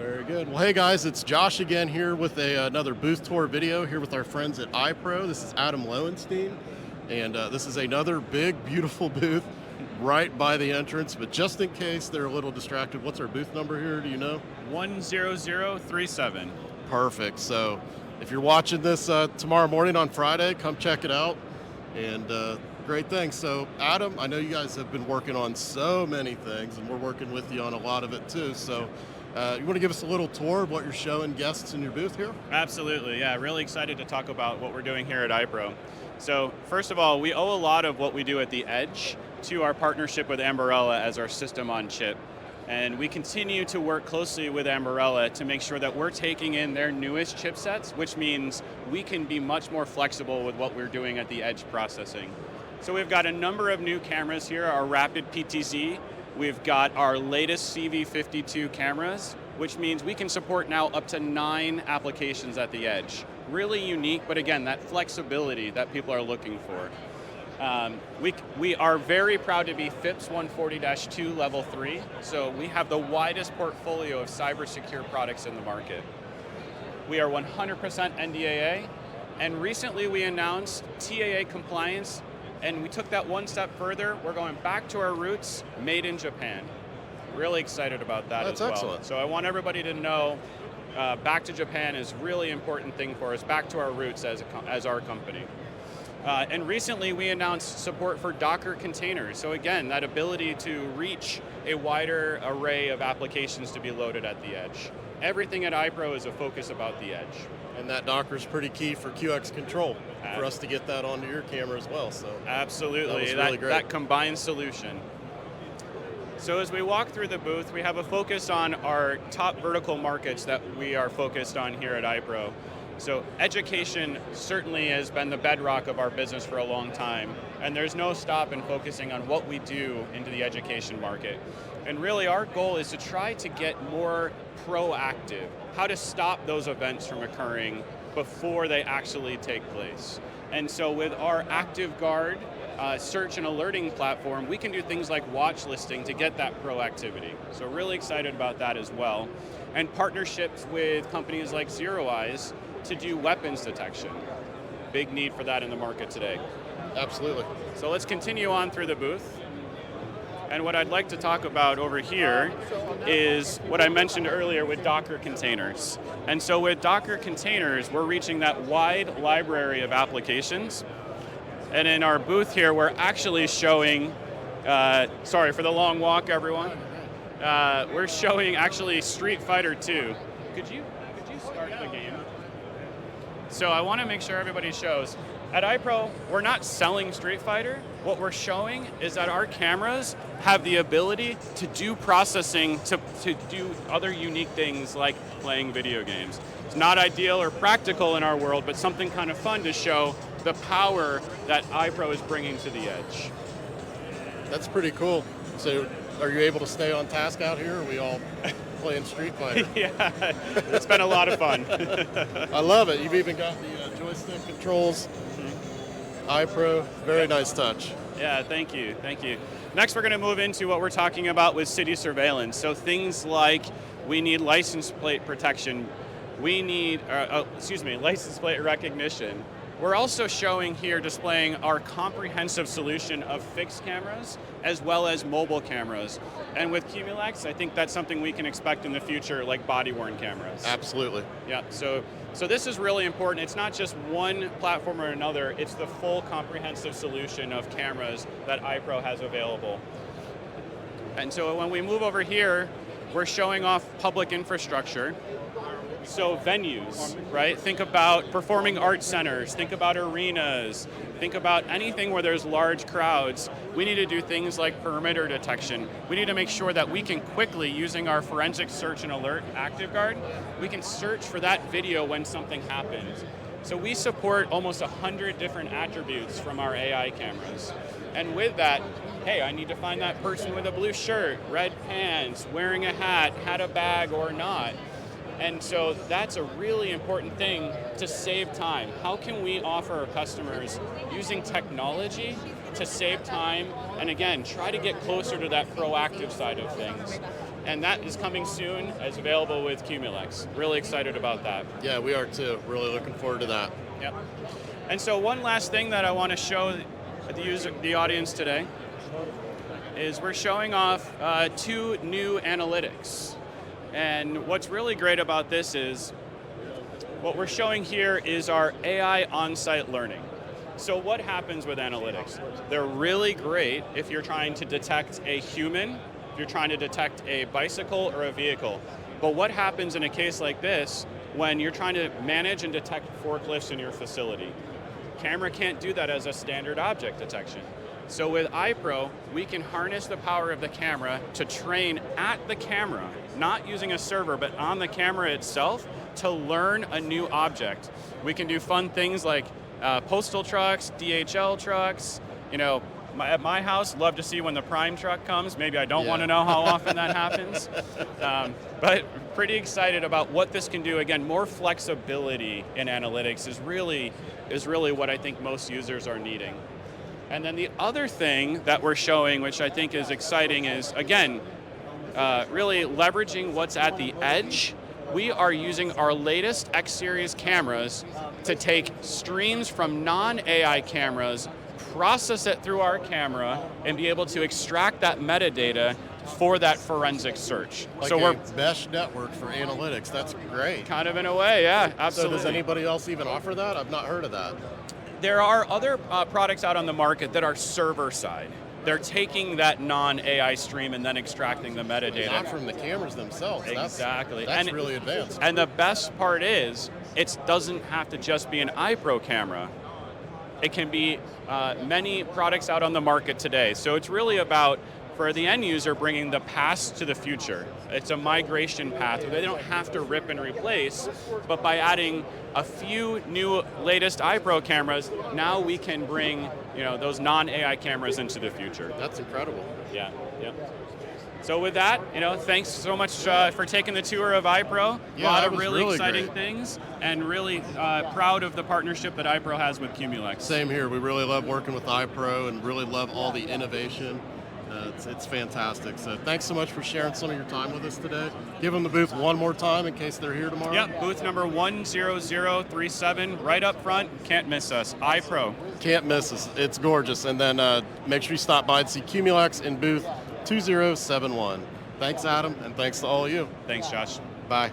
Very good. Well, hey guys, it's Josh again here with another booth tour video here with our friends at iPro. This is Adam Lowenstein, and this is another big, beautiful booth right by the entrance. But just in case they're a little distracted, what's our booth number here? Do you know? 10037. Perfect. So if you're watching this tomorrow morning on Friday, come check it out. And great thing. So Adam, I know you guys have been working on so many things, and we're working with you on a lot of it too. So you want to give us a little tour of what you're showing guests in your booth here? Absolutely, yeah. Really excited to talk about what we're doing here at iPro. So first of all, we owe a lot of what we do at the edge to our partnership with Ambarella as our system on chip. And we continue to work closely with Ambarella to make sure that we're taking in their newest chipsets, which means we can be much more flexible with what we're doing at the edge processing. So we've got a number of new cameras here, our rapid PTZ. We've got our latest CV52 cameras, which means we can support now up to 9 applications at the edge. Really unique, but again, that flexibility that people are looking for. We are very proud to be FIPS 140-2 Level 3, so we have the widest portfolio of cyber secure products in the market. We are 100% NDAA, and recently we announced TAA compliance, and we took that one step further. We're going back to our roots, made in Japan. Really excited about that as well. That's excellent. So I want everybody to know back to Japan is a really important thing for us, back to our roots as our company. And recently we announced support for Docker containers. So again, that ability to reach a wider array of applications to be loaded at the edge. Everything at iPro is a focus about the edge. And that Docker is pretty key for QX control for us to get that onto your camera as well. So absolutely, that was really great. That combined solution. So as we walk through the booth, we have a focus on our top vertical markets that we are focused on here at iPro. So education certainly has been the bedrock of our business for a long time, and there's no stop in focusing on what we do into the education market. And really our goal is to try to get more proactive, how to stop those events from occurring before they actually take place. And so with our ActiveGuard search and alerting platform, we can do things like watch listing to get that proactivity. So really excited about that as well. And partnerships with companies like Zero Eyes to do weapons detection. Big need for that in the market today. Absolutely. So let's continue on through the booth. And what I'd like to talk about over here is what I mentioned earlier with Docker containers. And so with Docker containers, we're reaching that wide library of applications. And in our booth here, we're actually showing, sorry for the long walk, everyone. We're showing actually Street Fighter 2. Could you start the game? So I want to make sure everybody shows. At iPro, we're not selling Street Fighter. What we're showing is that our cameras have the ability to do processing, to do other unique things like playing video games. It's not ideal or practical in our world, but something kind of fun to show the power that iPro is bringing to the edge. That's pretty cool. So are you able to stay on task out here, or are we all playing Street Fighter? Yeah, it's been a lot of fun. I love it. You've even got the joystick controls. iPro, very nice touch. Yeah, thank you, thank you. Next we're going to move into what we're talking about with city surveillance. So things like we need license plate protection, we need, license plate recognition. We're also showing here, displaying our comprehensive solution of fixed cameras as well as mobile cameras. And with Qumulex, I think that's something we can expect in the future, like body-worn cameras. Absolutely. Yeah, so this is really important. It's not just one platform or another, it's the full comprehensive solution of cameras that iPro has available. And so when we move over here, we're showing off public infrastructure. So venues, right? Think about performing arts centers, think about arenas, think about anything where there's large crowds. We need to do things like perimeter detection. We need to make sure that we can quickly, using our forensic search and alert ActiveGuard, we can search for that video when something happens. So we support almost 100 different attributes from our AI cameras. And with that, hey, I need to find that person with a blue shirt, red pants, wearing a hat, had a bag or not. And so that's a really important thing to save time. How can we offer our customers using technology to save time and again, try to get closer to that proactive side of things? and that is coming soon as available with Qumulex. Really excited about that. Yeah, we are too. Really looking forward to that. Yep. And so one last thing that I want to show the audience today is we're showing off 2 new analytics. And what's really great about this is what we're showing here is our AI on-site learning. So what happens with analytics? They're really great if you're trying to detect a human, if you're trying to detect a bicycle or a vehicle. But what happens in a case like this when you're trying to manage and detect forklifts in your facility? Camera can't do that as a standard object detection. So with iPro, we can harness the power of the camera to train at the camera, not using a server, but on the camera itself to learn a new object. We can do fun things like postal trucks, DHL trucks. You know, at my house, love to see when the Prime truck comes. Maybe I don't want to know how often that happens. But pretty excited about what this can do. Again, more flexibility in analytics is really what I think most users are needing. And then the other thing that we're showing, which I think is exciting, is, again, really leveraging what's at the edge. We are using our latest X-Series cameras to take streams from non-AI cameras, process it through our camera, and be able to extract that metadata for that forensic search. Like so we're mesh network for analytics. That's great. Kind of in a way, yeah, absolutely. So does anybody else even offer that? I've not heard of that. There are other products out on the market that are server side. They're taking that non-AI stream and then extracting the metadata. Not from the cameras themselves. Exactly. That's really advanced. And the best part is, it doesn't have to just be an iPro camera. It can be many products out on the market today. So it's really about, for the end user, bringing the past to the future. It's a migration path where they don't have to rip and replace, but by adding a few new latest iPro cameras, now we can bring those non-AI cameras into the future. That's incredible. Yeah. So with that, thanks so much for taking the tour of iPro. Yeah, a lot of really exciting great. things, and really proud of the partnership that iPro has with Qumulex. Same here. We really love working with iPro and really love all the innovation. It's fantastic. So thanks so much for sharing some of your time with us today. Give them the booth one more time in case they're here tomorrow. Yep, booth number 10037, right up front. Can't miss us. iPro. Can't miss us. It's gorgeous. And then make sure you stop by and see Qumulex in booth 2071. Thanks, Adam, and thanks to all of you. Thanks, Josh. Bye.